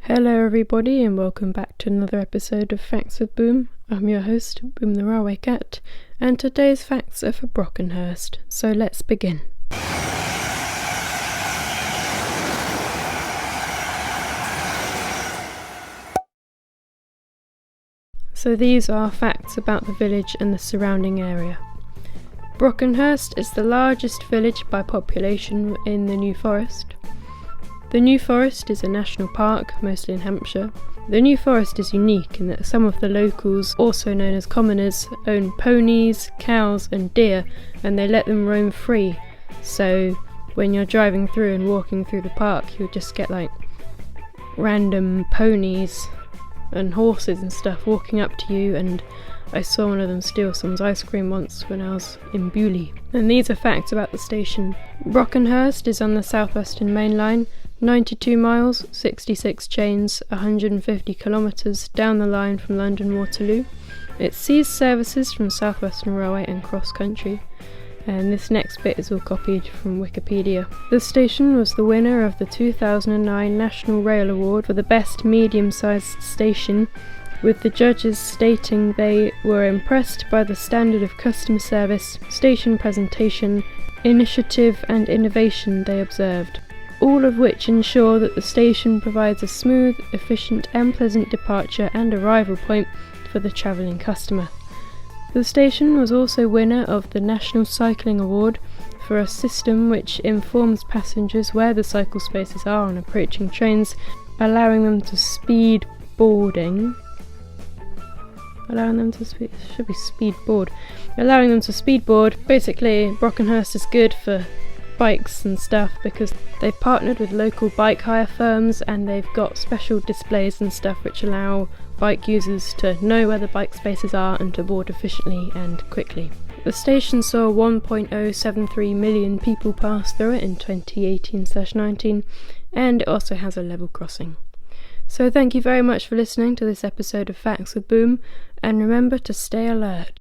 Hello everybody and welcome back to another episode of Facts with Boom. I'm your host, Boom the Railway Cat, and today's facts are for Brockenhurst, so let's begin. So these are facts about the village and the surrounding area. Brockenhurst is the largest village by population in the New Forest. The New Forest is a national park, mostly in Hampshire. The New Forest is unique in that some of the locals, also known as commoners, own ponies, cows and deer, and they let them roam free. So when you're driving through and walking through the park, you'll just get like random ponies and horses and stuff walking up to you, and I saw one of them steal someone's ice cream once when I was in Bewley. And these are facts about the station. Brockenhurst is on the southwestern main line, 92 miles, 66 chains, 150 kilometres down the line from London Waterloo. It sees services from South Western Railway and cross country. And this next bit is all copied from Wikipedia. The station was the winner of the 2009 National Rail Award for the best medium-sized station, with the judges stating they were impressed by the standard of customer service, station presentation, initiative and innovation they observed, all of which ensure that the station provides a smooth, efficient and pleasant departure and arrival point for the travelling customer. The station was also winner of the National Cycling Award for a system which informs passengers where the cycle spaces are on approaching trains, allowing them to speed board. Basically, Brockenhurst is good for bikes and stuff because they've partnered with local bike hire firms and they've got special displays and stuff which allow bike users to know where the bike spaces are and to board efficiently and quickly. The station saw 1.073 million people pass through it in 2018/19, and it also has a level crossing. So thank you very much for listening to this episode of Facts with Boom, and remember to stay alert.